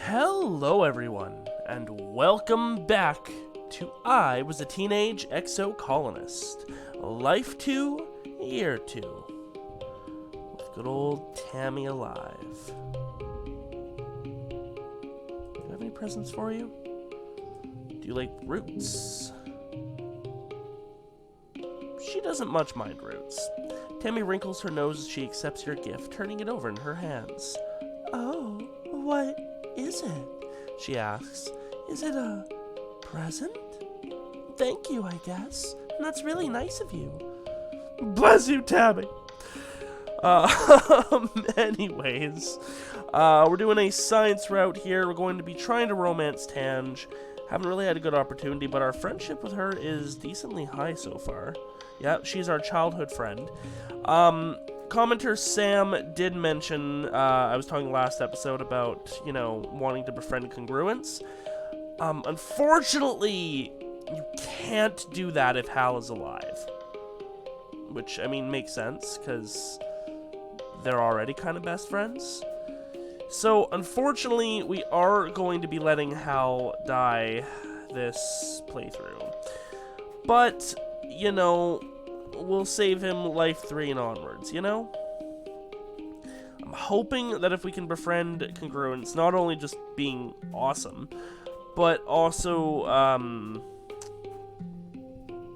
Hello everyone, and welcome back to I Was a Teenage Exocolonist, Life 2, Year 2, with good old Tammy alive. Do I have any presents for you? Do you like roots? She doesn't much mind roots. Tammy wrinkles her nose as she accepts your gift, turning it over in her hands. Oh, what is it? She asks. Is it a present? Thank you, I guess. That's really nice of you. Bless you, Tammy. Anyways, we're doing a science route here. We're going to be trying to romance Tange. Haven't really had a good opportunity, but our friendship with her is decently high so far. Yeah, she's our childhood friend. Commenter Sam did mention, I was talking last episode about, wanting to befriend Congruence. Unfortunately, you can't do that if Hal is alive. Which, makes sense, because they're already kind of best friends. So, unfortunately, we are going to be letting Hal die this playthrough. But, we'll save him life 3 and onwards, I'm hoping that if we can befriend Congruence, not only just being awesome, but also,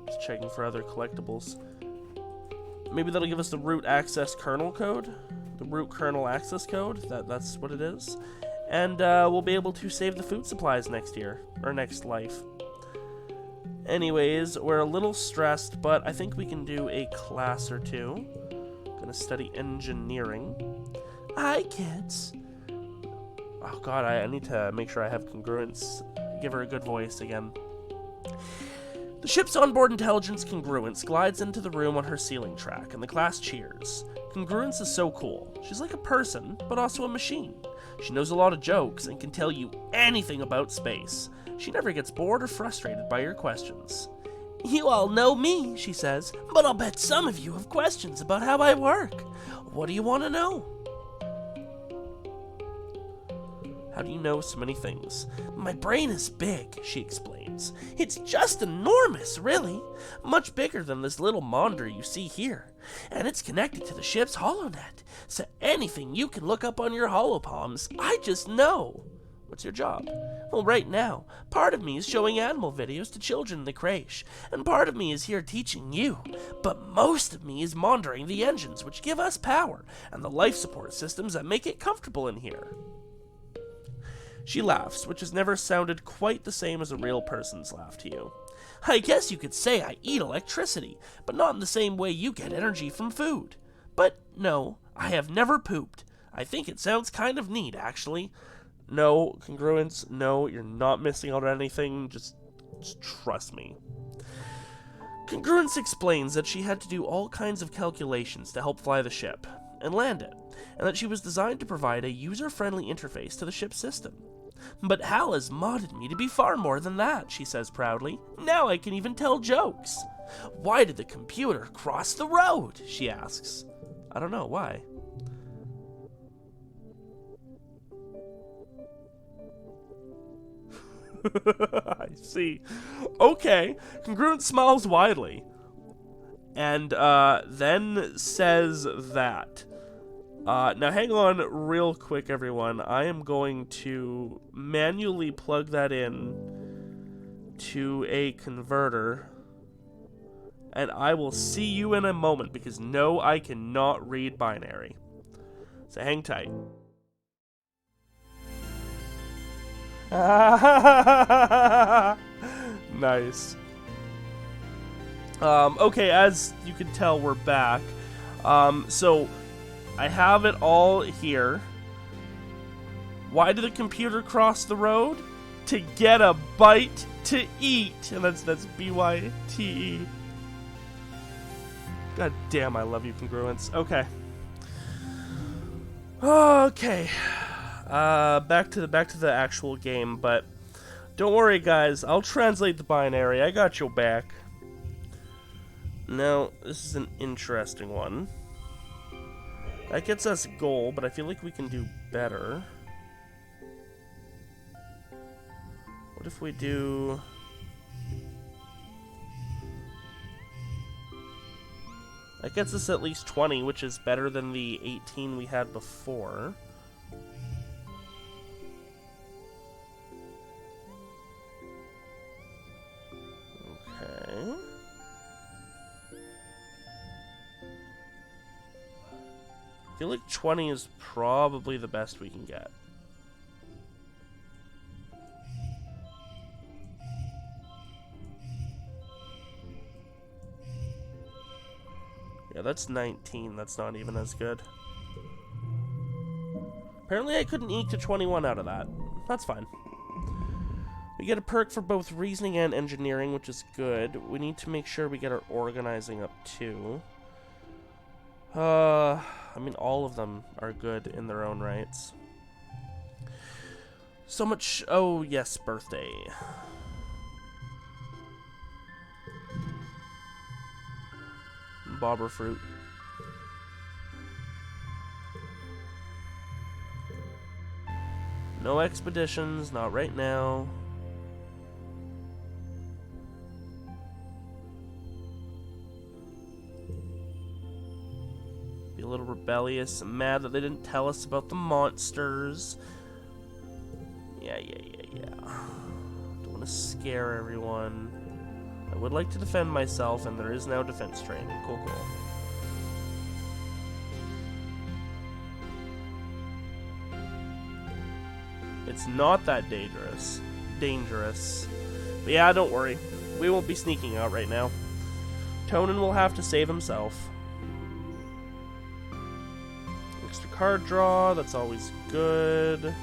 just checking for other collectibles. Maybe that'll give us the root access kernel code. The root kernel access code. That's what it is. And we'll be able to save the food supplies next year. Or next life. Anyways, we're a little stressed, but I think we can do a class or two. Gonna study engineering. Hi, kids. Oh god, I need to make sure I have Congruence. Give her a good voice again. The ship's onboard intelligence, Congruence, glides into the room on her ceiling track, and the class cheers. Congruence is so cool. She's like a person, but also a machine. She knows a lot of jokes and can tell you anything about space. She never gets bored or frustrated by your questions. You all know me, she says, but I'll bet some of you have questions about how I work. What do you want to know? How do you know so many things? My brain is big, she explains. It's just enormous, really. Much bigger than this little monitor you see here. And it's connected to the ship's holonet. So anything you can look up on your holopalms, I just know. What's your job? Well, right now, part of me is showing animal videos to children in the creche, and part of me is here teaching you. But most of me is monitoring the engines which give us power, and the life support systems that make it comfortable in here. She laughs, which has never sounded quite the same as a real person's laugh to you. I guess you could say I eat electricity, but not in the same way you get energy from food. But no, I have never pooped. I think it sounds kind of neat, actually. No, Congruence, no, you're not missing out on anything. Just trust me. Congruence explains that she had to do all kinds of calculations to help fly the ship and land it, and that she was designed to provide a user-friendly interface to the ship's system. But Hal has modded me to be far more than that, she says proudly. Now I can even tell jokes. Why did the computer cross the road? She asks. I don't know, why? I see. Okay. Congruence smiles widely. And then says that. Now hang on real quick, everyone. I am going to manually plug that in to a converter. And I will see you in a moment, because no, I cannot read binary. So hang tight. Nice. Okay, as you can tell, we're back. So I have it all here. Why did the computer cross the road? To get a bite to eat. And that's B-Y-T-E. God damn, I love you, Congruence. Okay. Okay. Back to the actual game, but don't worry, guys. I'll translate the binary. I got your back. Now, this is an interesting one. That gets us goal, but I feel like we can do better. What if we do... That gets us at least 20, which is better than the 18 we had before. Okay. I feel like 20 is probably the best we can get. Yeah, that's 19. That's not even as good. Apparently I couldn't eke to 21 out of that. That's fine. We get a perk for both reasoning and engineering, which is good. We need to make sure we get our organizing up too. I mean, all of them are good in their own rights. So much... Oh, yes, birthday. Bobber fruit. No expeditions, not right now. Be a little rebellious and mad that they didn't tell us about the monsters. Yeah. Don't want to scare everyone. I would like to defend myself, and there is now defense training. Cool. It's not that dangerous. But yeah, don't worry. We won't be sneaking out right now. Tonin will have to save himself. Extra card draw, that's always good. New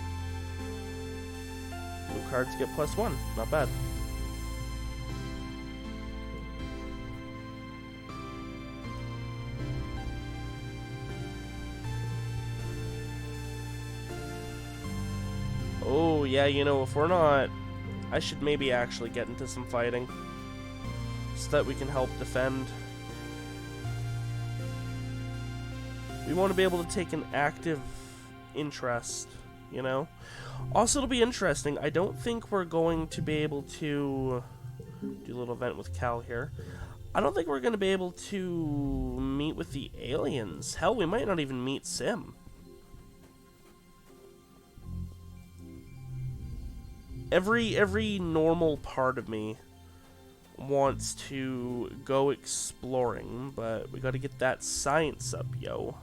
cards get +1, not bad. Oh, yeah, you know, if we're not... I should maybe actually get into some fighting, so that we can help defend. We want to be able to take an active interest, you know? Also, it'll be interesting, I don't think we're going to be able to... do a little event with Cal here. I don't think we're going to be able to meet with the aliens. Hell, we might not even meet Sim. Every normal part of me wants to go exploring, but we gotta get that science up, yo.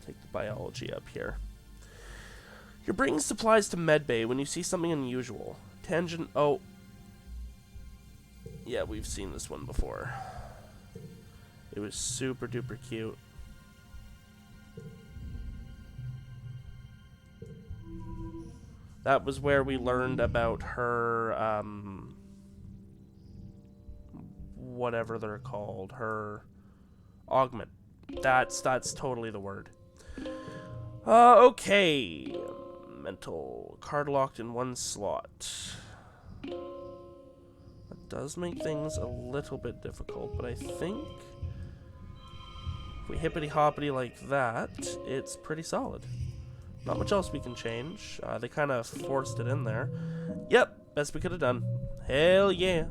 Take the biology up here. You're bringing supplies to medbay when you see something unusual. Tangent... Oh. Yeah, we've seen this one before. It was super duper cute. That was where we learned about her, whatever they're called, her augment. That's totally the word. Okay. Mental. Card locked in one slot. That does make things a little bit difficult, but I think if we hippity-hoppity like that, it's pretty solid. Not much else we can change. They kind of forced it in there. Yep, best we could have done. Hell yeah.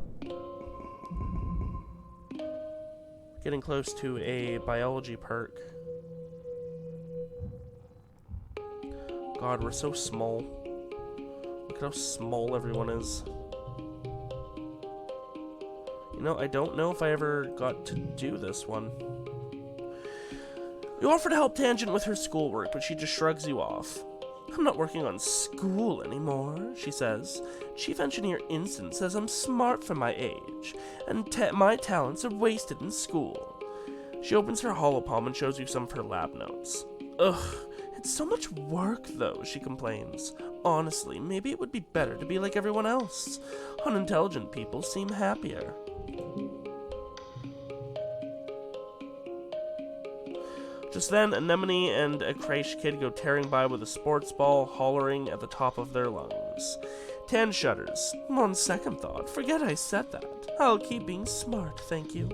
Getting close to a biology perk. God, we're so small. Look at how small everyone is. You know, I don't know if I ever got to do this one. You offer to help Tangent with her schoolwork, but she just shrugs you off. I'm not working on school anymore, she says. Chief Engineer Instant says I'm smart for my age, and my talents are wasted in school. She opens her holopalm and shows you some of her lab notes. Ugh, it's so much work, though, she complains. Honestly, maybe it would be better to be like everyone else. Unintelligent people seem happier. Just then, Anemone and a Crash kid go tearing by with a sports ball, hollering at the top of their lungs. Tan shudders. On second thought, forget I said that. I'll keep being smart, thank you.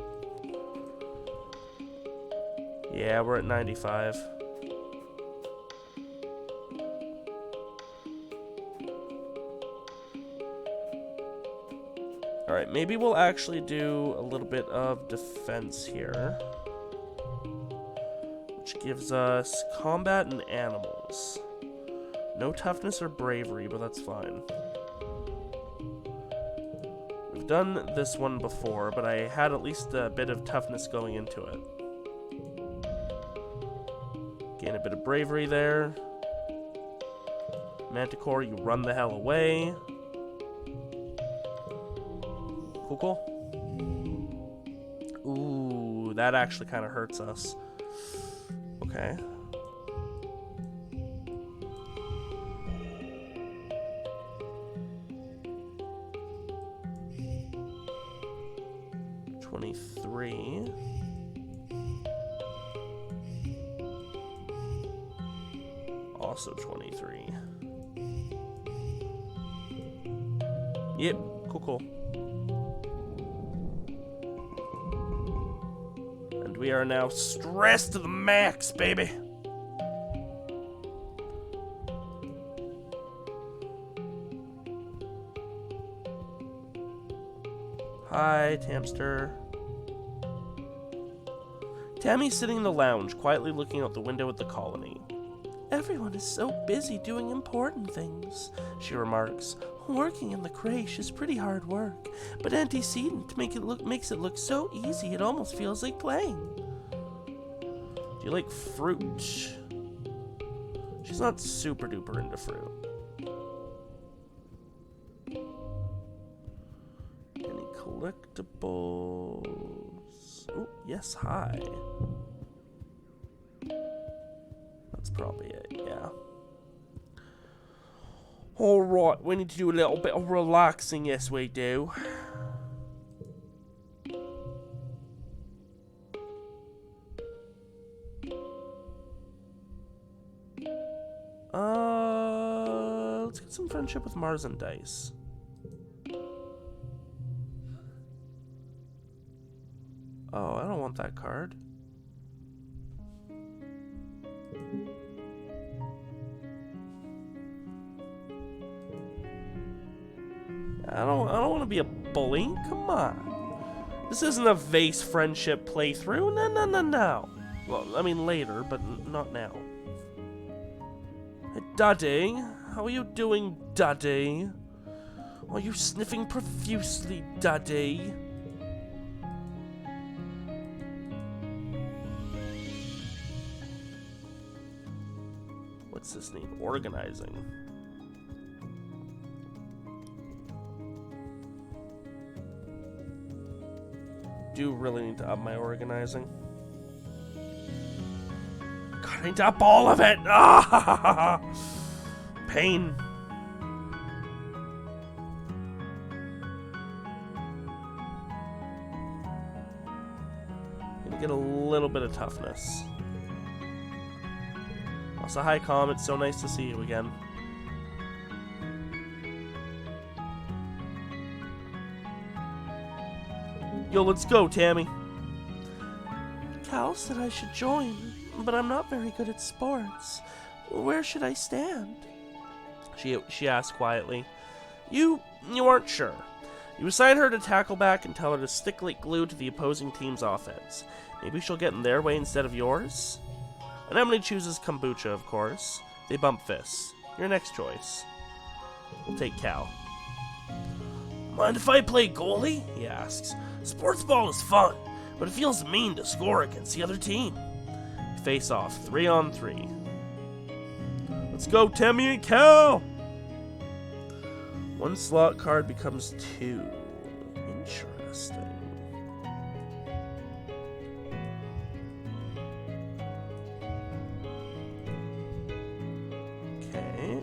Yeah, we're at 95. Alright, maybe we'll actually do a little bit of defense here. Which gives us combat and animals. No toughness or bravery, but that's fine. We've done this one before, but I had at least a bit of toughness going into it. Gain a bit of bravery there. Manticore, you run the hell away. Cool, cool. Ooh, that actually kind of hurts us. Okay. $23. Also 23. Yep, cool. And we are now stressed to the max, baby. Hi, Tamster. Tammy's sitting in the lounge, quietly looking out the window at the colony. Everyone is so busy doing important things, she remarks. Working in the creche is pretty hard work, but antecedent makes it look so easy it almost feels like playing. Do you like fruit? She's not super duper into fruit. Any collectibles? Oh, yes, hi. That's probably it, yeah. Alright, we need to do a little bit of relaxing, yes we do. Let's get some friendship with Mars and Dice. Oh, I don't want that card. I don't want to be a bully. Come on. This isn't a vase friendship playthrough. No. Well, I mean later, but not now. Hey, Daddy. How are you doing, Daddy? Are you sniffing profusely, Daddy? What's this need? Organizing. Do really need to up my organizing. God, I need to up all of it! Ah! Pain. Gonna get a little bit of toughness. Also, hi, Calm. It's so nice to see you again. Yo, let's go, Tammy. Cal said I should join, but I'm not very good at sports. Where should I stand? She asked quietly. You aren't sure. You assign her to tackleback and tell her to stick like glue to the opposing team's offense. Maybe she'll get in their way instead of yours? Anemone chooses kombucha, of course. They bump fists. Your next choice. We'll take Cal. Mind if I play goalie? He asks. Sports ball is fun, but it feels mean to score against the other team. Face off, 3-on-3. Let's go, Tammy and Cal! One slot card becomes 2. Interesting. Okay.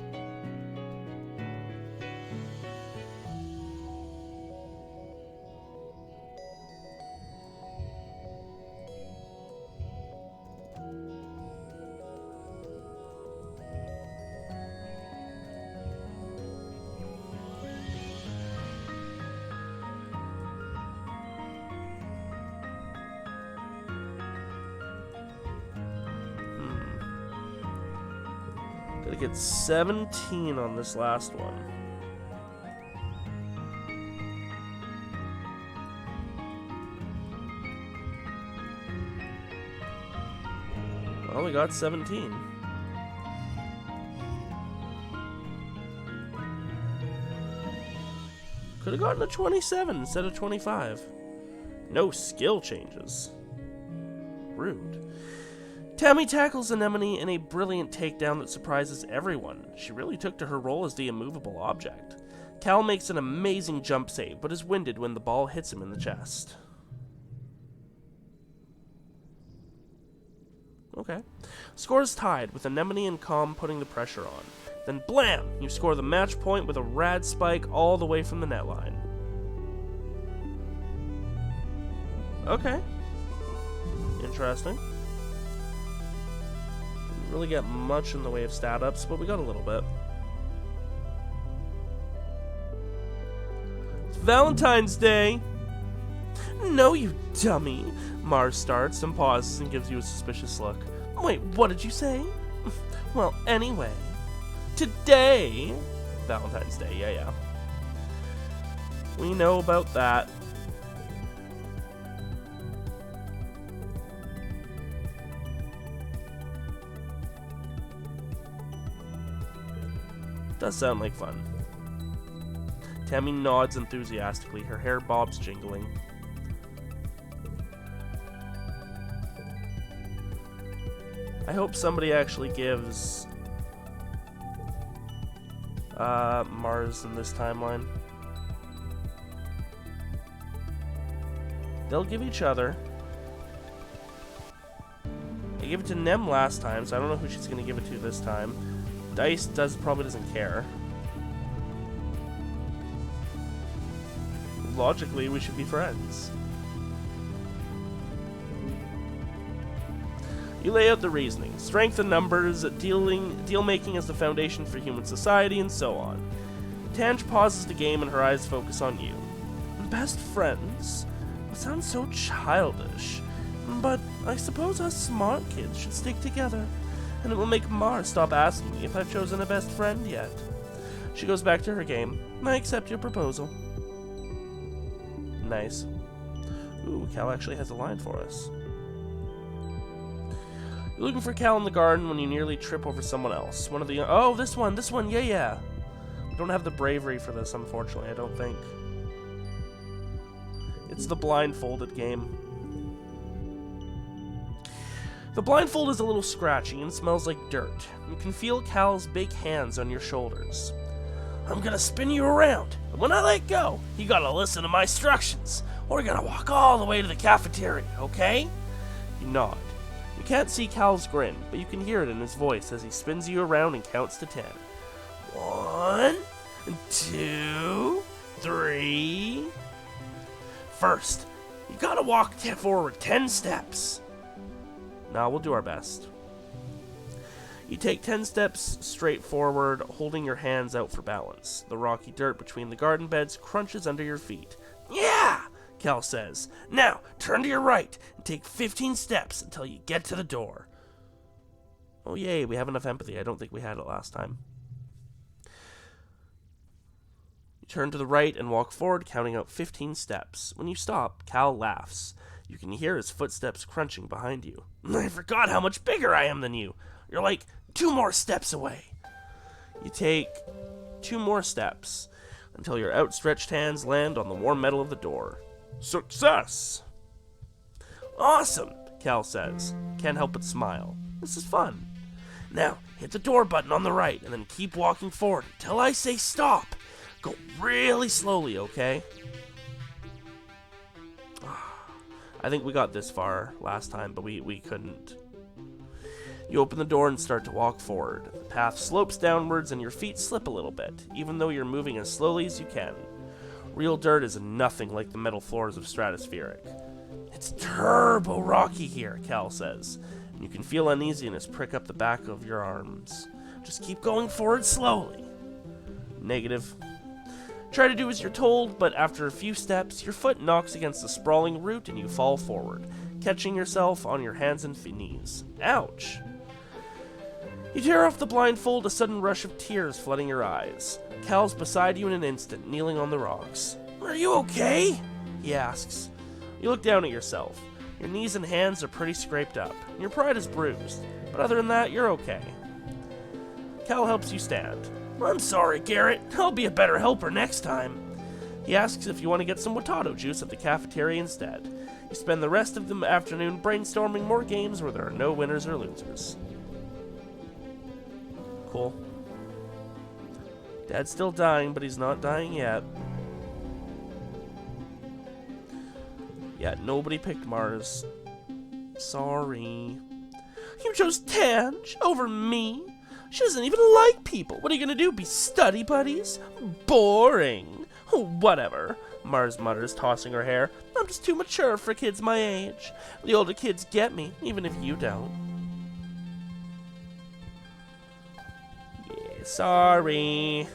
Gotta get 17 on this last one. Well, we got 17. Could have gotten a 27 instead of 25. No skill changes. Rude. Tammy tackles Anemone in a brilliant takedown that surprises everyone. She really took to her role as the immovable object. Cal makes an amazing jump save, but is winded when the ball hits him in the chest. Okay. Scores tied, with Anemone and Calm putting the pressure on. Then blam! You score the match point with a rad spike all the way from the net line. Okay. Interesting. Didn't really get much in the way of stat ups, but we got a little bit. It's Valentine's Day! No, you dummy! Mars starts and pauses and gives you a suspicious look. Wait, what did you say? Well, anyway. Today! Valentine's Day, yeah. We know about that. Does sound like fun. Tammy nods enthusiastically, her hair bobs jingling. I hope somebody actually gives Mars in this timeline. They'll give each other. I gave it to Nem last time, so I don't know who she's going to give it to this time. Dice probably doesn't care. Logically, we should be friends. You lay out the reasoning. Strength in numbers, deal-making is the foundation for human society, and so on. Tange pauses the game and her eyes focus on you. Best friends? It sounds so childish. But I suppose us smart kids should stick together. And it will make Mars stop asking me if I've chosen a best friend yet. She goes back to her game. I accept your proposal. Nice. Ooh, Cal actually has a line for us. You're looking for Cal in the garden when you nearly trip over someone else. One of the... Oh, this one, yeah. We don't have the bravery for this, unfortunately, I don't think. It's the blindfolded game. The blindfold is a little scratchy and smells like dirt. You can feel Cal's big hands on your shoulders. I'm gonna spin you around, and when I let go, you gotta listen to my instructions, or we're gonna walk all the way to the cafeteria, okay? You nod. You can't see Cal's grin, but you can hear it in his voice as he spins you around and counts to 10. 1, 2, 3... First, you gotta walk forward 10 steps. Nah, we'll do our best. You take 10 steps straight forward, holding your hands out for balance. The rocky dirt between the garden beds crunches under your feet. Yeah, Cal says. Now, turn to your right and take 15 steps until you get to the door. Oh yay, we have enough empathy. I don't think we had it last time. You turn to the right and walk forward, counting out 15 steps. When you stop, Cal laughs. You can hear his footsteps crunching behind you. I forgot how much bigger I am than you. You're like 2 more steps away. You take 2 more steps until your outstretched hands land on the warm metal of the door. Success! Awesome, Cal says. Can't help but smile. This is fun. Now, hit the door button on the right and then keep walking forward until I say stop. Go really slowly, okay? I think we got this far last time, but we couldn't. You open the door and start to walk forward. The path slopes downwards and your feet slip a little bit, even though you're moving as slowly as you can. Real dirt is nothing like the metal floors of Stratospheric. It's turbo rocky here, Cal says. And you can feel uneasiness prick up the back of your arms. Just keep going forward slowly. Negative. Try to do as you're told, but after a few steps, your foot knocks against the sprawling root and you fall forward, catching yourself on your hands and knees. Ouch! You tear off the blindfold, a sudden rush of tears flooding your eyes. Cal's beside you in an instant, kneeling on the rocks. Are you okay? He asks. You look down at yourself. Your knees and hands are pretty scraped up, and your pride is bruised, but other than that, you're okay. Cal helps you stand. I'm sorry, Garrett. I'll be a better helper next time. He asks if you want to get some Watato juice at the cafeteria instead. You spend the rest of the afternoon brainstorming more games where there are no winners or losers. Cool. Dad's still dying, but he's not dying yet. Yeah, nobody picked Mars. Sorry. You chose Tange over me? She doesn't even like people. What are you gonna do, be study buddies? Boring. Whatever, Mars mutters, tossing her hair. I'm just too mature for kids my age. The older kids get me, even if you don't. Yeah, sorry.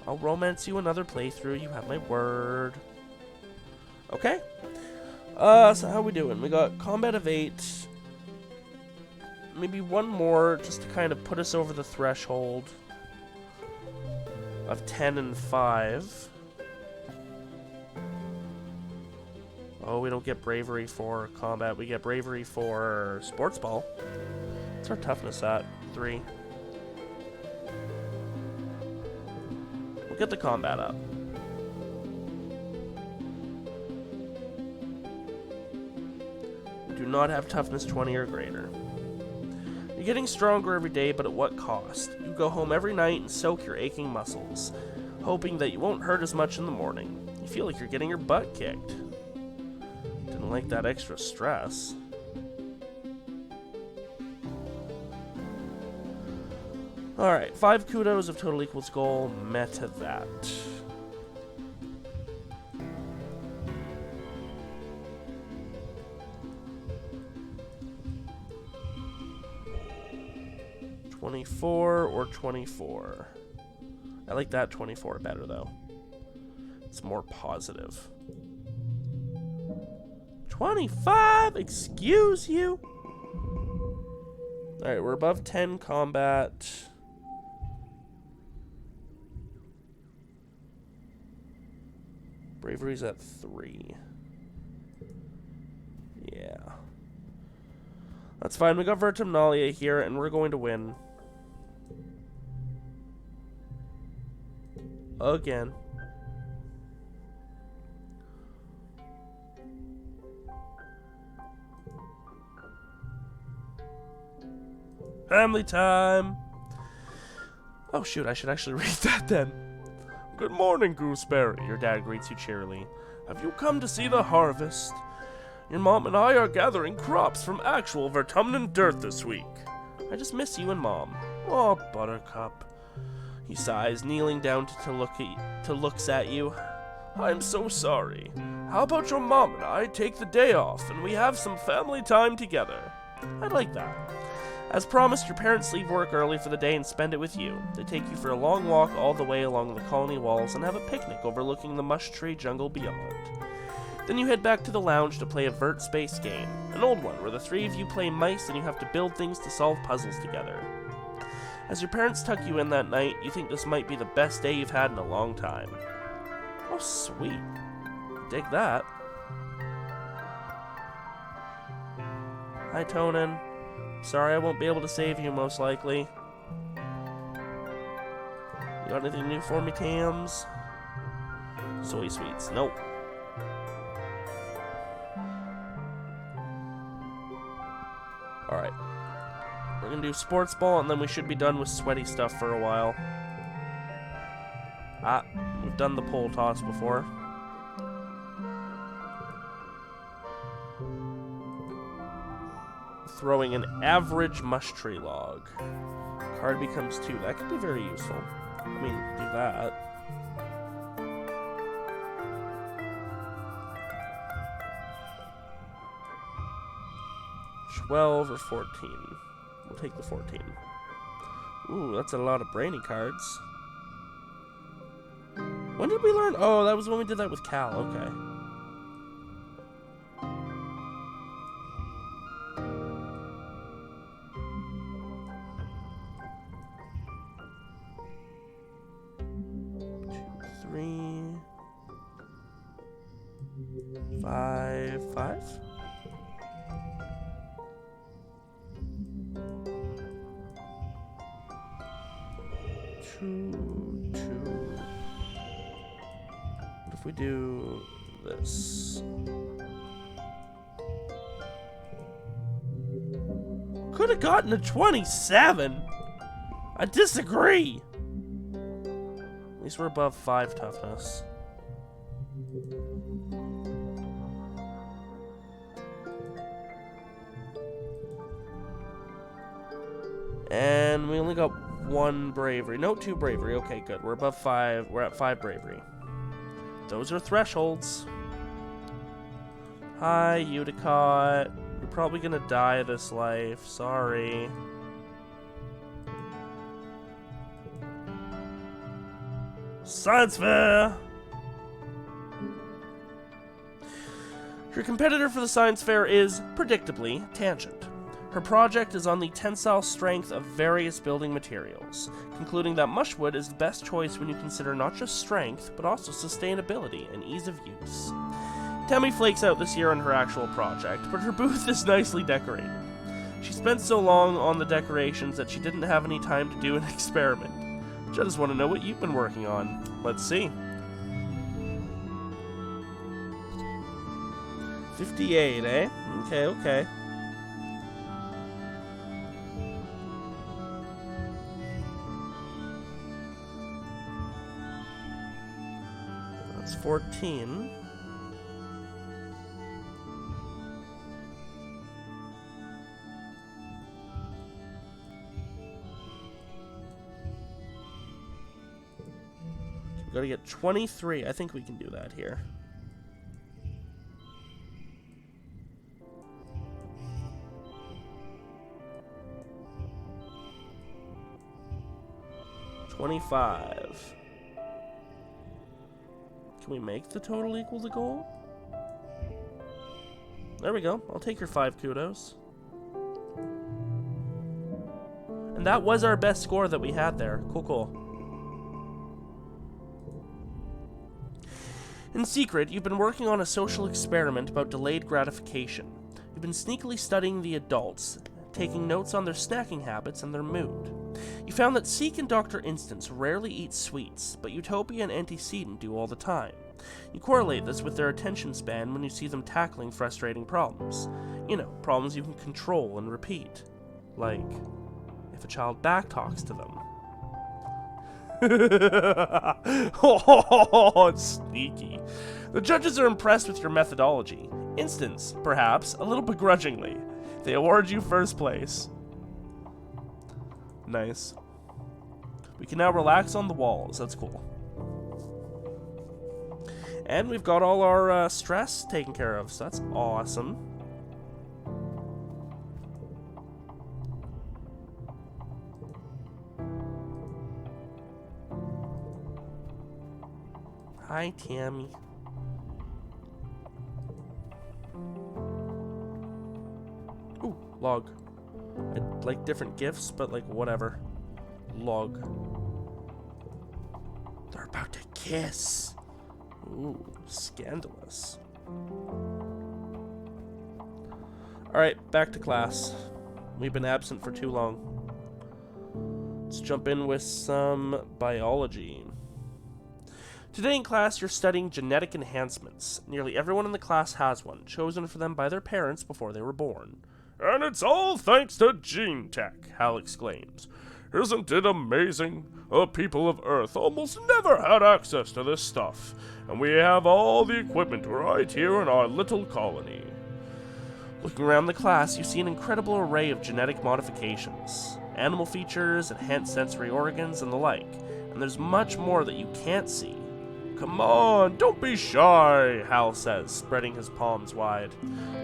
I'll romance you another playthrough, you have my word. Okay. So how we doing? We got combat of 8. Maybe one more, just to kind of put us over the threshold of 10 and 5. Oh, we don't get bravery for combat. We get bravery for sports ball. What's our toughness at? 3. We'll get the combat up. We do not have toughness 20 or greater. You're getting stronger every day, but at what cost? You go home every night and soak your aching muscles, hoping that you won't hurt as much in the morning. You feel like you're getting your butt kicked. Didn't like that extra stress. Alright, 5 kudos of total equals goal. Meta that. or 24. I like that 24 better though. It's more positive. 25? Excuse you? Alright, we're above 10 combat. Bravery's at 3. Yeah. That's fine. We got Vertimnalia here, and we're going to win. Again. Family time! Oh shoot, I should actually read that then. Good morning, Gooseberry, your dad greets you cheerily. Have you come to see the harvest? Your mom and I are gathering crops from actual Vertumnan dirt this week. I just miss you and Mom. Oh, Buttercup. He sighs, kneeling down to looks at you. I'm so sorry. How about your mom and I take the day off and we have some family time together? I'd like that. As promised, your parents leave work early for the day and spend it with you. They take you for a long walk all the way along the colony walls and have a picnic overlooking the mush tree jungle beyond. Then you head back to the lounge to play a Vert Space game, an old one where the 3 of you play mice and you have to build things to solve puzzles together. As your parents tuck you in that night, you think this might be the best day you've had in a long time. Oh, sweet. Dig that. Hi, Tonin. Sorry I won't be able to save you, most likely. You got anything new for me, Tams? Soy sweets. Nope. Alright. We're gonna do sports ball, and then we should be done with sweaty stuff for a while. Ah, we've done the pole toss before. Throwing an average mush tree log. Card becomes 2. That could be very useful. I mean, do that. $12 or 14. We'll take the 14. Ooh, that's a lot of brainy cards. When did we learn? Oh, that was when we did that with Cal. Okay. Five. 2. What if we do this? Could have gotten a 27. I disagree. At least we're above 5 toughness. And we only got 1 bravery. No, 2 bravery. Okay, good. We're above 5. We're at 5 bravery. Those are thresholds. Hi, Uticott. You're probably gonna die this life. Sorry. Science fair! Your competitor for the science fair is, predictably, Tangent. Her project is on the tensile strength of various building materials, concluding that mushwood is the best choice when you consider not just strength, but also sustainability and ease of use. Tammy flakes out this year on her actual project, but her booth is nicely decorated. She spent so long on the decorations that she didn't have any time to do an experiment. I just want to know what you've been working on. Let's see. 58, eh? Okay. That's 14. We've got to get 23. I think we can do that here. $25. Can we make the total equal the goal? There we go. I'll take your 5 kudos. And that was our best score that we had there. Cool. In secret, you've been working on a social experiment about delayed gratification. You've been sneakily studying the adults, taking notes on their snacking habits and their mood. You found that Seek and Dr. Instance rarely eat sweets, but Utopia and Antecedent do all the time. You correlate this with their attention span when you see them tackling frustrating problems. You know, problems you can control and repeat. Like, if a child backtalks to them. Oh, it's sneaky. The judges are impressed with your methodology. Instance, perhaps, a little begrudgingly. They award you first place. Nice. We can now relax on the walls. That's cool. And we've got all our stress taken care of, so that's awesome. Hi, Tammy. Ooh, log. I'd like different gifts, but like whatever. Log. They're about to kiss. Ooh, scandalous. Alright, back to class. We've been absent for too long. Let's jump in with some biology. Today in class, you're studying genetic enhancements. Nearly everyone in the class has one, chosen for them by their parents before they were born. And it's all thanks to gene tech, Hal exclaims. Isn't it amazing? The people of Earth almost never had access to this stuff, and we have all the equipment right here in our little colony. Looking around the class, you see an incredible array of genetic modifications, animal features, enhanced sensory organs, and the like, and there's much more that you can't see. Come on, don't be shy, Hal says, spreading his palms wide.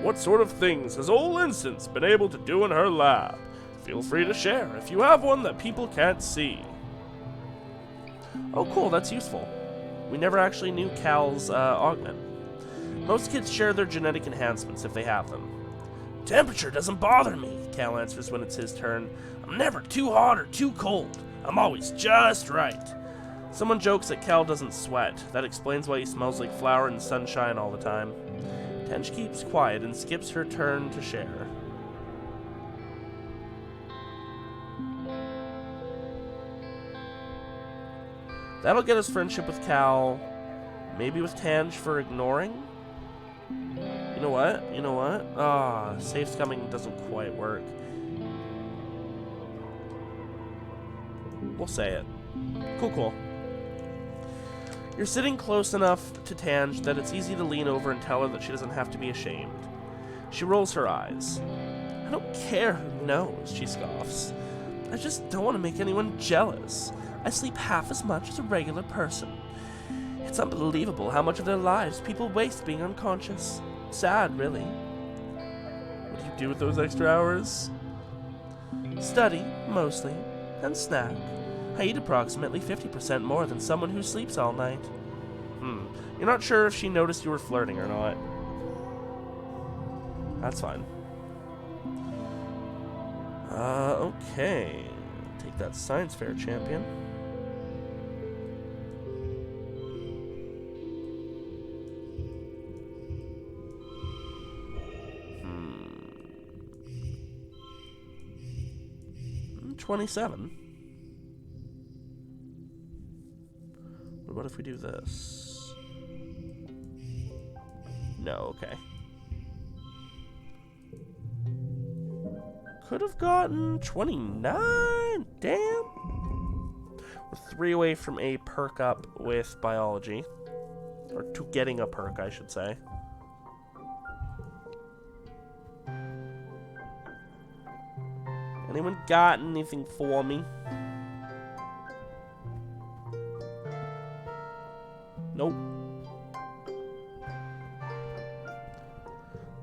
What sort of things has old Instance been able to do in her lab? Feel free to share if you have one that people can't see. Oh cool, that's useful. We never actually knew Cal's augment. Most kids share their genetic enhancements if they have them. Temperature doesn't bother me, Cal answers when it's his turn. I'm never too hot or too cold. I'm always just right. Someone jokes that Cal doesn't sweat. That explains why he smells like flour and sunshine all the time. Tench keeps quiet and skips her turn to share. That'll get us friendship with Cal. Maybe with Tange for ignoring? You know what? You know what? Ah, safe scumming doesn't quite work. We'll say it. Cool, cool. You're sitting close enough to Tange that it's easy to lean over and tell her that she doesn't have to be ashamed. She rolls her eyes. I don't care who knows, she scoffs. I just don't want to make anyone jealous. I sleep half as much as a regular person. It's unbelievable how much of their lives people waste being unconscious. Sad, really. What do you do with those extra hours? Study, mostly, and snack. I eat approximately 50% more than someone who sleeps all night. You're not sure if she noticed you were flirting or not. That's fine. Okay. Take that science fair, champion. Hmm. 27. What if we do this? No, okay. Could have gotten 29. Damn. We're 3 away from a perk up with biology. Or to getting a perk, I should say. Anyone got anything for me? Nope.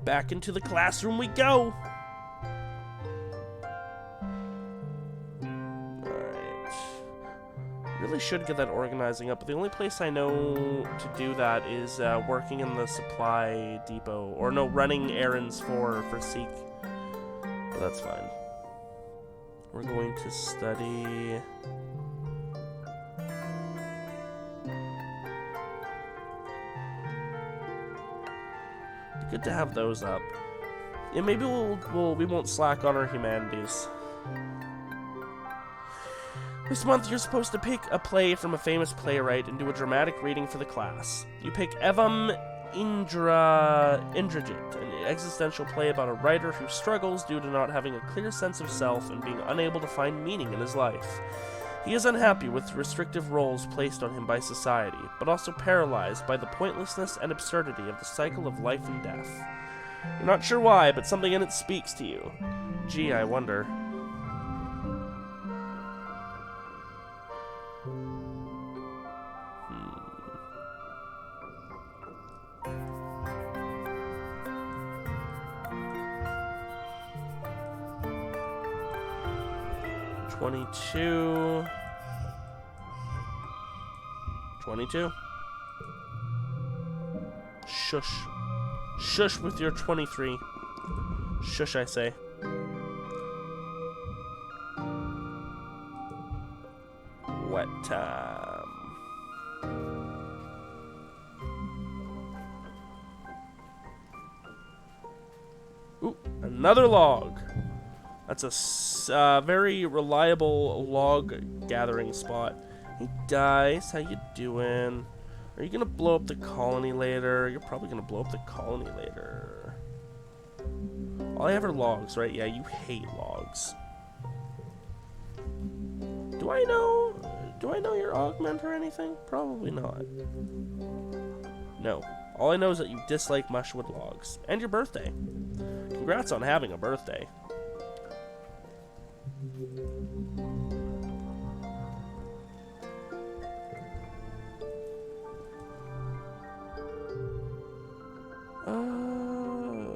Back into the classroom we go. Alright. Really should get that organizing up, but the only place I know to do that is working in the supply depot. Or no, running errands for Seek. But that's fine. We're going to study... Good to have those up. Yeah, maybe we won't slack on our humanities. This month you're supposed to pick a play from a famous playwright and do a dramatic reading for the class. You pick Evam Indrajit, an existential play about a writer who struggles due to not having a clear sense of self and being unable to find meaning in his life. He is unhappy with the restrictive roles placed on him by society, but also paralyzed by the pointlessness and absurdity of the cycle of life and death. You're not sure why, but something in it speaks to you. Gee, I wonder. $22. Shush. Shush with your 23. Shush, I say. Wet time. Ooh, another log. That's a very reliable log gathering spot. Hey, Dice, how you doing? Are you gonna blow up the colony later? You're probably gonna blow up the colony later. All I have are logs, right? Yeah, you hate logs. Do I know your augment or anything? Probably not. No. All I know is that you dislike mushwood logs. And your birthday. Congrats on having a birthday.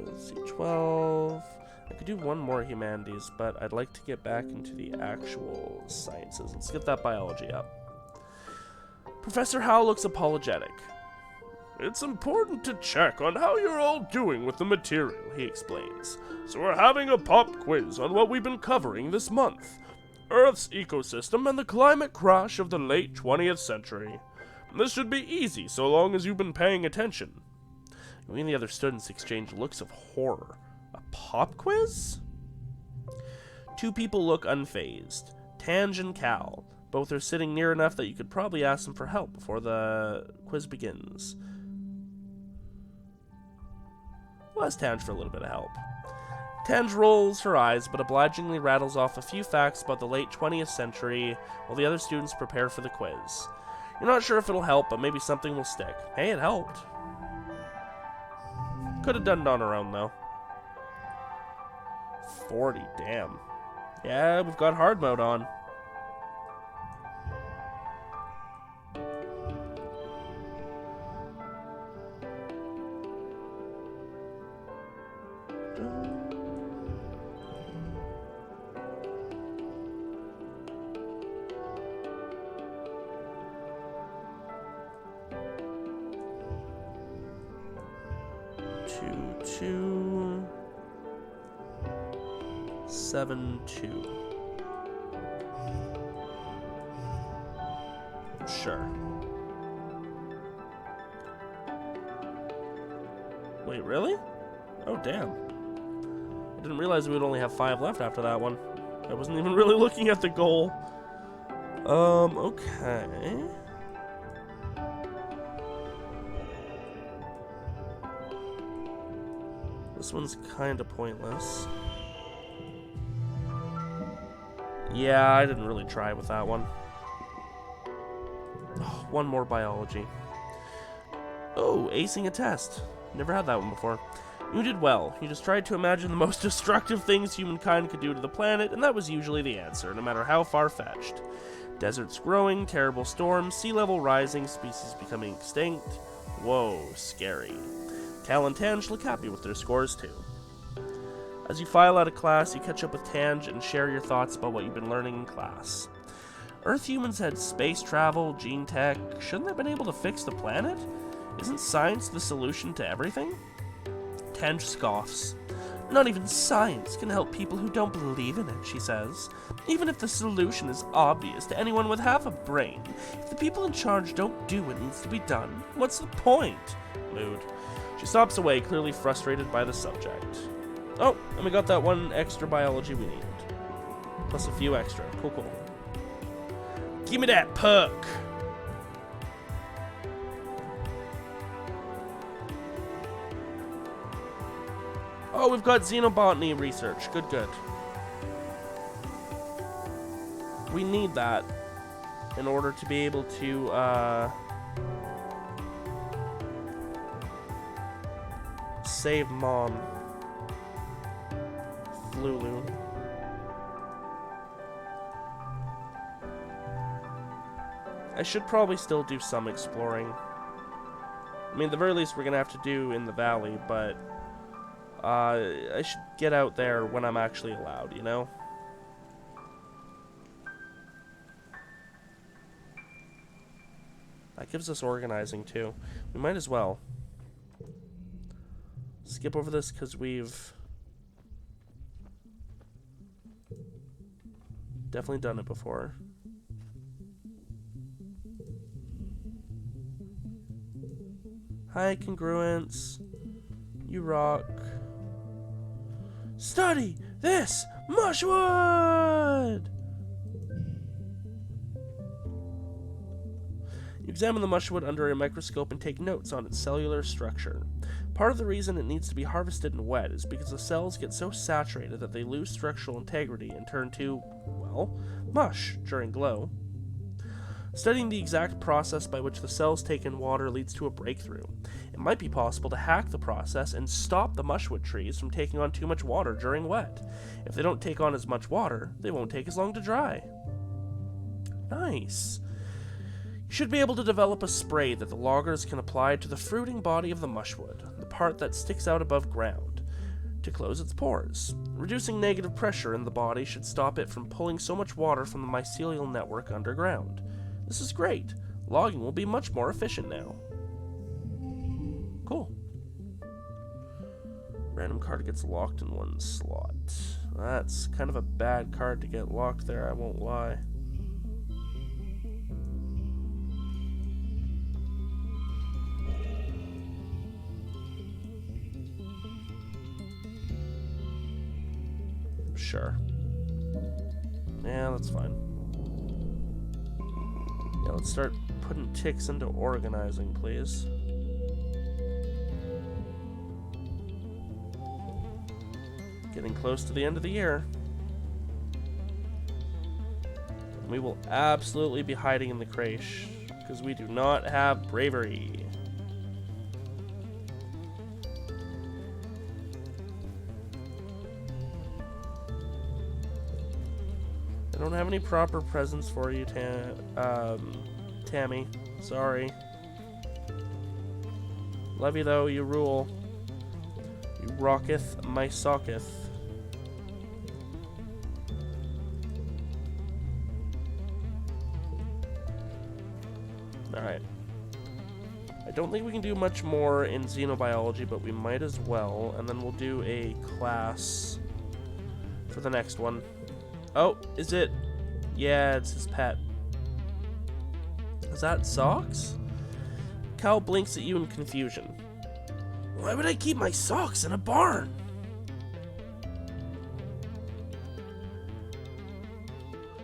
Let's see, 12. I could do one more humanities, but I'd like to get back into the actual sciences. Let's get that biology up. Professor Howe looks apologetic. It's important to check on how you're all doing with the material, he explains. So we're having a pop quiz on what we've been covering this month. Earth's ecosystem and the climate crash of the late 20th century. This should be easy so long as you've been paying attention. We and the other students exchange looks of horror. A pop quiz? Two people look unfazed. Tange and Cal. Both are sitting near enough that you could probably ask them for help before the quiz begins. We'll ask Tange for a little bit of help. Tange rolls her eyes, but obligingly rattles off a few facts about the late 20th century while the other students prepare for the quiz. You're not sure if it'll help, but maybe something will stick. Hey, it helped. Could have done it on her own, though. 40, damn. Yeah, we've got hard mode on. Two, 7, 2. Sure. Wait, really? Oh, damn. I didn't realize we would only have 5 left after that one. I wasn't even really looking at the goal. Okay. This one's kind of pointless. Yeah, I didn't really try with that one. Oh, one more biology. Oh, acing a test. Never had that one before. You did well. You just tried to imagine the most destructive things humankind could do to the planet, and that was usually the answer, no matter how far-fetched. Deserts growing, terrible storms, sea level rising, species becoming extinct. Whoa, scary. Cal and Tange look happy with their scores, too. As you file out of class, you catch up with Tange and share your thoughts about what you've been learning in class. Earth humans had space travel, gene tech. Shouldn't they have been able to fix the planet? Isn't science the solution to everything? Tange scoffs. Not even science can help people who don't believe in it, she says. Even if the solution is obvious to anyone with half a brain, if the people in charge don't do what needs to be done, what's the point? Mood. She stops away, clearly frustrated by the subject. Oh, and we got that one extra biology we needed. Plus a few extra. Cool, cool. Give me that perk! Oh, we've got xenobotany research. Good, good. We need that in order to be able to, save Mom. Flulu. I should probably still do some exploring. I mean, at the very least, we're gonna have to do in the valley, but I should get out there when I'm actually allowed, you know? That gives us organizing, too. We might as well skip over this because we've definitely done it before. Hi, Congruence. You rock. Study this mushwood! You examine the mushwood under a microscope and take notes on its cellular structure. Part of the reason it needs to be harvested and wet is because the cells get so saturated that they lose structural integrity and turn to, well, mush during glow. Studying the exact process by which the cells take in water leads to a breakthrough. It might be possible to hack the process and stop the mushwood trees from taking on too much water during wet. If they don't take on as much water, they won't take as long to dry. Nice. You should be able to develop a spray that the loggers can apply to the fruiting body of the mushwood, the part that sticks out above ground, to close its pores. Reducing negative pressure in the body should stop it from pulling so much water from the mycelial network underground. This is great. Logging will be much more efficient now. Cool. Random card gets locked in one slot. That's kind of a bad card to get locked there, I won't lie. Sure. Yeah, that's fine. Yeah, let's start putting ticks into organizing, please. Getting close to the end of the year. We will absolutely be hiding in the creche, because we do not have bravery. I don't have any proper presents for you, Tammy. Sorry. Love you though, you rule. You rocketh my socketh. Alright. I don't think we can do much more in xenobiology, but we might as well. And then we'll do a class for the next one. Oh, is it? Yeah, it's his pet. Is that socks? Cal blinks at you in confusion. Why would I keep my socks in a barn?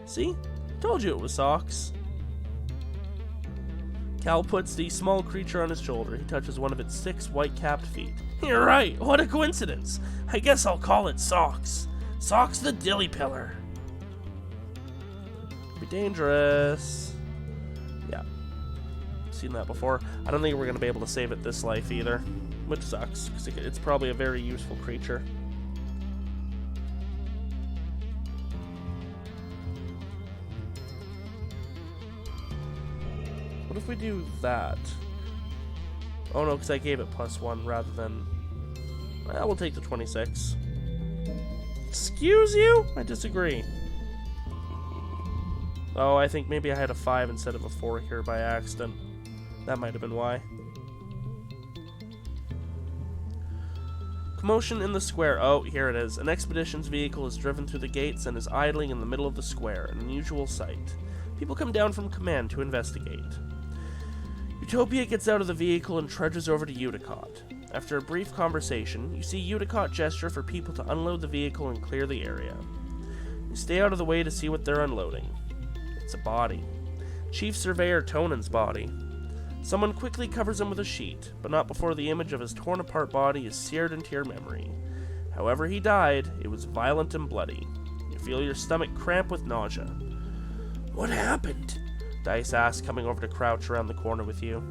See? Told you it was socks. Cal puts the small creature on his shoulder. He touches one of its 6 white-capped feet. You're right, what a coincidence. I guess I'll call it Socks. Socks the dilly pillar. Be dangerous. Yeah. Seen that before. I don't think we're going to be able to save it this life either. Which sucks, because it's probably a very useful creature. What if we do that? Oh no, because I gave it +1 rather than... Well, we'll take the 26. Excuse you? I disagree. Oh, I think maybe I had a 5 instead of a 4 here by accident. That might have been why. Commotion in the square. Oh, here it is. An expedition's vehicle is driven through the gates and is idling in the middle of the square, an unusual sight. People come down from command to investigate. Utopia gets out of the vehicle and trudges over to Uticott. After a brief conversation, you see Uticott gesture for people to unload the vehicle and clear the area. You stay out of the way to see what they're unloading. It's a body. Chief Surveyor Tonin's body. Someone quickly covers him with a sheet, but not before the image of his torn-apart body is seared into your memory. However he died, it was violent and bloody. You feel your stomach cramp with nausea. What happened? Dice asks, coming over to crouch around the corner with you.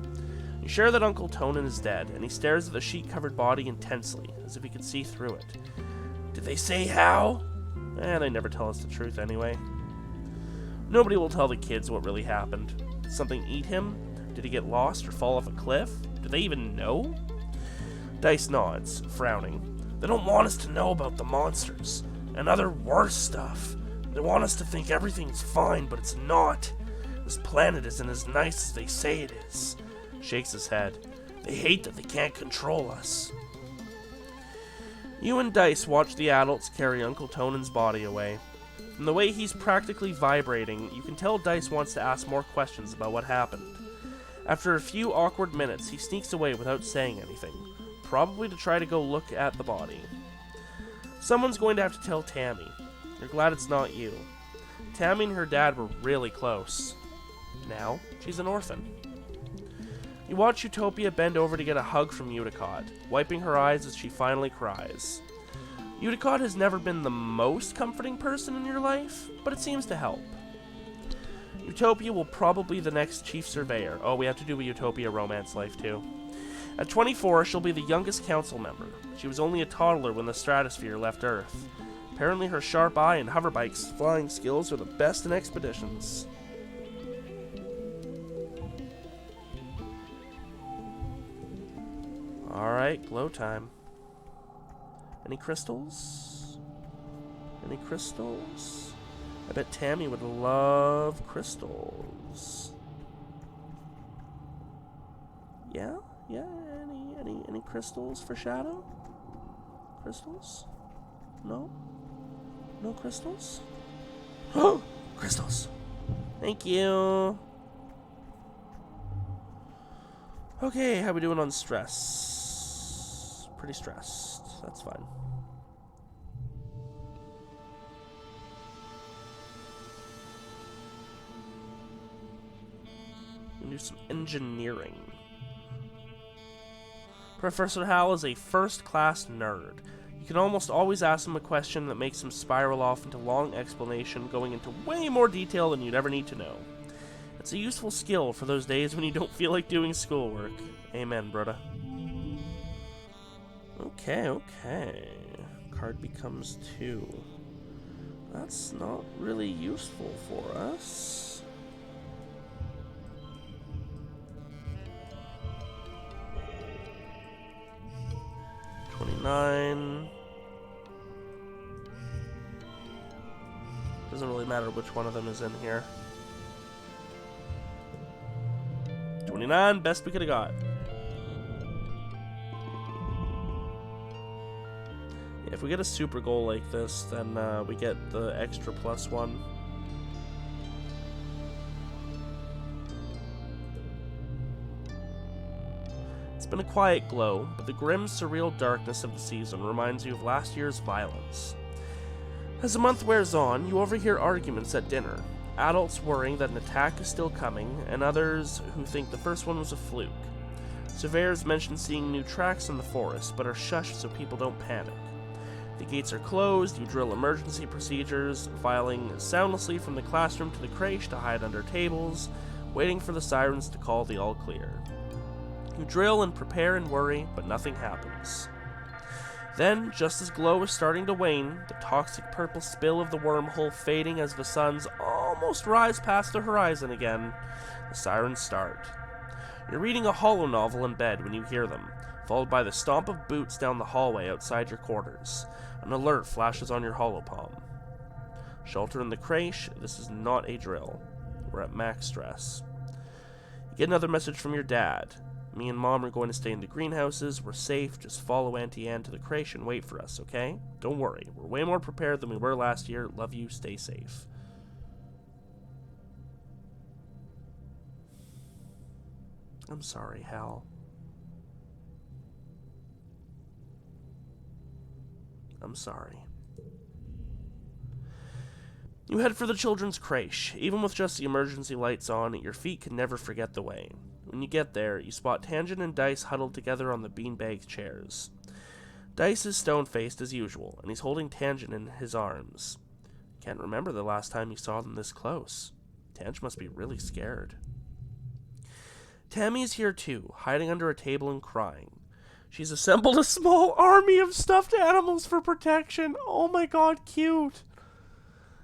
You share that Uncle Tonin is dead, and he stares at the sheet-covered body intensely, as if he could see through it. Did they say how? They never tell us the truth anyway. Nobody will tell the kids what really happened. Did something eat him? Did he get lost or fall off a cliff? Do they even know? Dice nods, frowning. They don't want us to know about the monsters and other worse stuff. They want us to think everything's fine, but it's not. This planet isn't as nice as they say it is. Shakes his head. They hate that they can't control us. You and Dice watch the adults carry Uncle Tonin's body away. From the way he's practically vibrating, you can tell Dice wants to ask more questions about what happened. After a few awkward minutes, he sneaks away without saying anything, probably to try to go look at the body. Someone's going to have to tell Tammy. You're glad it's not you. Tammy and her dad were really close. Now, she's an orphan. You watch Utopia bend over to get a hug from Uticott, wiping her eyes as she finally cries. Uticott has never been the most comforting person in your life, but it seems to help. Utopia will probably be the next chief surveyor. Oh, we have to do a Utopia romance life too. At 24, she'll be the youngest council member. She was only a toddler when the stratosphere left Earth. Apparently her sharp eye and hoverbike's flying skills are the best in expeditions. Alright, glow time. Any crystals? Any crystals? I bet Tammy would love crystals. Yeah? Yeah? Any crystals for Shadow? Crystals? No? No crystals? Oh! Crystals! Thank you! Okay, how we doing on stress? Pretty stressed. That's fine. do some engineering. Professor Hal is a first-class nerd. You can almost always ask him a question that makes him spiral off into long explanation, going into way more detail than you'd ever need to know. It's a useful skill for those days when you don't feel like doing schoolwork. Amen, brother. Okay. Card becomes 2. That's not really useful for us. $29. Doesn't really matter which one of them is in here. 29, best we could have got. If we get a super goal like this, then we get the extra +1. It's been a quiet glow, but the grim, surreal darkness of the season reminds you of last year's violence. As the month wears on, you overhear arguments at dinner. Adults worrying that an attack is still coming, and others who think the first one was a fluke. Surveyors mention seeing new tracks in the forest, but are shushed so people don't panic. The gates are closed, you drill emergency procedures, filing soundlessly from the classroom to the creche to hide under tables, waiting for the sirens to call the all clear. You drill and prepare and worry, but nothing happens. Then, just as glow is starting to wane, the toxic purple spill of the wormhole fading as the suns almost rise past the horizon again, the sirens start. You're reading a holo novel in bed when you hear them, followed by the stomp of boots down the hallway outside your quarters. An alert flashes on your holopalm. Shelter in the creche, this is not a drill. We're at max stress. You get another message from your dad. Me and Mom are going to stay in the greenhouses. We're safe. Just follow Auntie Anne to the creche and wait for us, okay? Don't worry. We're way more prepared than we were last year. Love you. Stay safe. I'm sorry, Hal. I'm sorry. You head for the children's creche. Even with just the emergency lights on, your feet can never forget the way. When you get there, you spot Tangent and Dice huddled together on the beanbag chairs. Dice is stone-faced as usual, and he's holding Tangent in his arms. Can't remember the last time you saw them this close. Tangent must be really scared. Tammy's here too, hiding under a table and crying. She's assembled a small army of stuffed animals for protection. Oh my god, cute!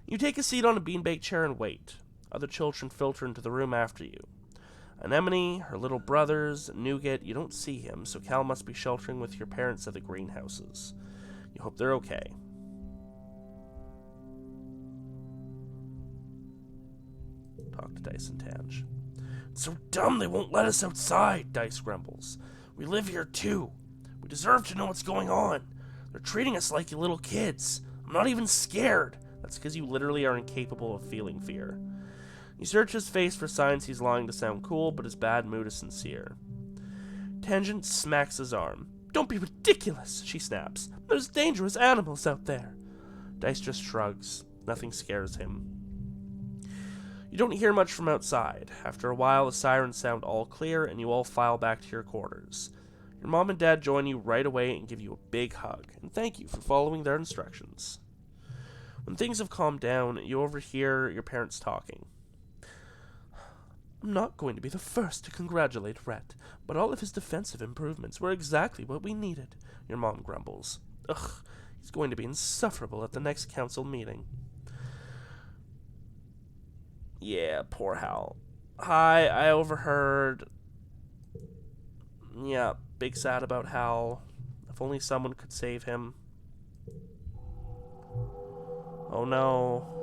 You take a seat on a beanbag chair and wait. Other children filter into the room after you. Anemone, her little brothers, Nougat, you don't see him, so Cal must be sheltering with your parents at the greenhouses. You hope they're okay. Talk to Dice and Tange. It's so dumb they won't let us outside, Dice grumbles. We live here too. We deserve to know what's going on. They're treating us like little kids. I'm not even scared. That's because you literally are incapable of feeling fear. You search his face for signs he's lying to sound cool, but his bad mood is sincere. Tangent smacks his arm. Don't be ridiculous, she snaps. There's dangerous animals out there. Dice just shrugs. Nothing scares him. You don't hear much from outside. After a while, the sirens sound all clear, and you all file back to your quarters. Your mom and dad join you right away and give you a big hug, and thank you for following their instructions. When things have calmed down, you overhear your parents talking. I'm not going to be the first to congratulate Rhett, but all of his defensive improvements were exactly what we needed, your mom grumbles. Ugh, he's going to be insufferable at the next council meeting. Yeah, poor Hal. Hi, I overheard. Yeah, big sad about Hal. If only someone could save him. Oh no.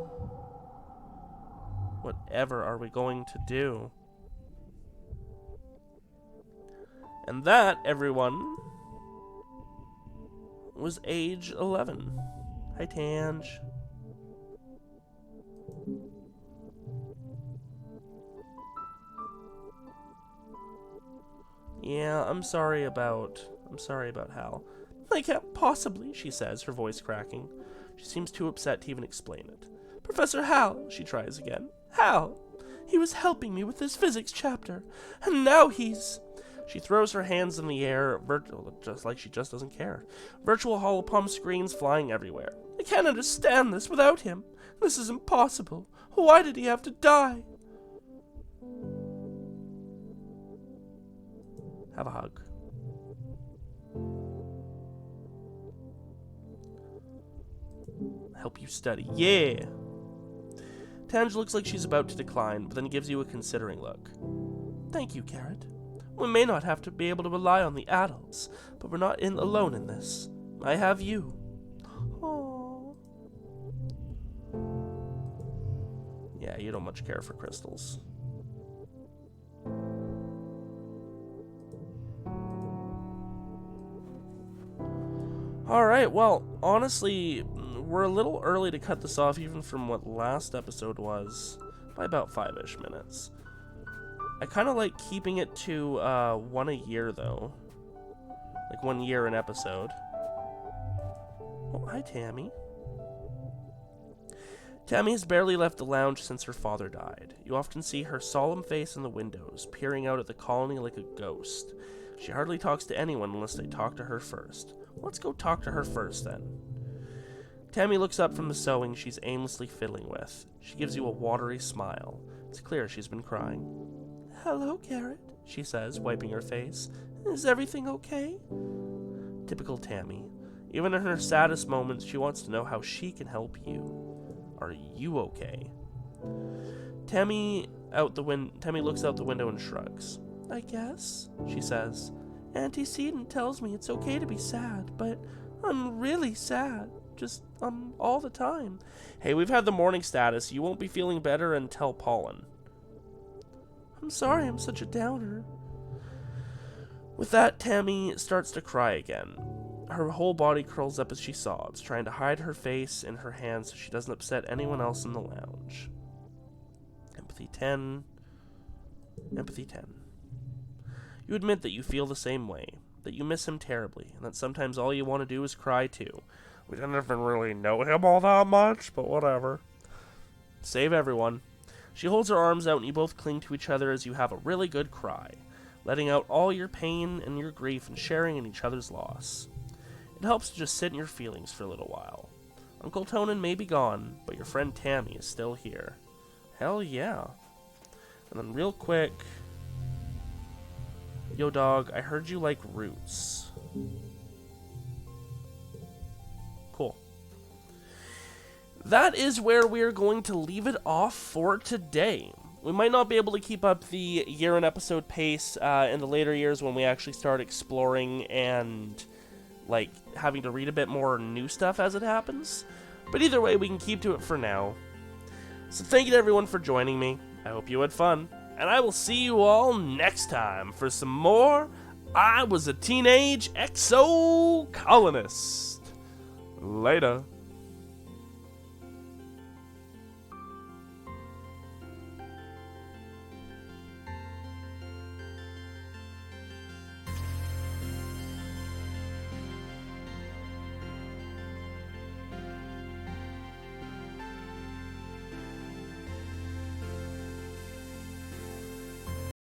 Whatever are we going to do? And that, everyone, was age 11. Hi, Tange. Yeah, I'm sorry about Hal. I can't possibly, she says, her voice cracking. She seems too upset to even explain it. Professor Hal, she tries again. Hal! He was helping me with this physics chapter, and now he's... She throws her hands in the air, just like she just doesn't care. Virtual holopalm screens flying everywhere. I can't understand this without him. This is impossible. Why did he have to die? Have a hug. Help you study. Yeah! Tange looks like she's about to decline, but then gives you a considering look. Thank you, Carrot. We may not have to be able to rely on the adults, but we're not alone in this. I have you. Aww. Yeah, you don't much care for crystals. Alright, well, honestly, we're a little early to cut this off, even from what last episode was, by about 5-ish minutes. I kind of like keeping it to 1 a year, though. Like 1 year an episode. Oh, hi, Tammy. Tammy has barely left the lounge since her father died. You often see her solemn face in the windows, peering out at the colony like a ghost. She hardly talks to anyone unless they talk to her first. Let's go talk to her first, then. Tammy looks up from the sewing she's aimlessly fiddling with. She gives you a watery smile. It's clear she's been crying. Hello, Carrot, she says, wiping her face. Is everything okay? Typical Tammy. Even in her saddest moments, she wants to know how she can help you. Are you okay? Tammy looks out the window and shrugs. I guess, she says. Auntie Seton tells me it's okay to be sad, but I'm really sad. Just, all the time. Hey, we've had the morning status. You won't be feeling better until pollen. I'm sorry I'm such a downer. With that, Tammy starts to cry again. Her whole body curls up as she sobs, trying to hide her face in her hands so she doesn't upset anyone else in the lounge. Empathy 10. Empathy 10. You admit that you feel the same way, that you miss him terribly, and that sometimes all you want to do is cry too. We didn't even really know him all that much, but whatever. Save everyone. She holds her arms out and you both cling to each other as you have a really good cry, letting out all your pain and your grief and sharing in each other's loss. It helps to just sit in your feelings for a little while. Uncle Tonin may be gone, but your friend Tammy is still here. Hell yeah. And then real quick, yo dog, I heard you like roots. Cool. That is where we're going to leave it off for today. We might not be able to keep up the year and episode pace in the later years when we actually start exploring and like having to read a bit more new stuff as it happens. But either way, we can keep to it for now. So thank you to everyone for joining me. I hope you had fun. And I will see you all next time for some more I Was a Teenage Exocolonist. Later.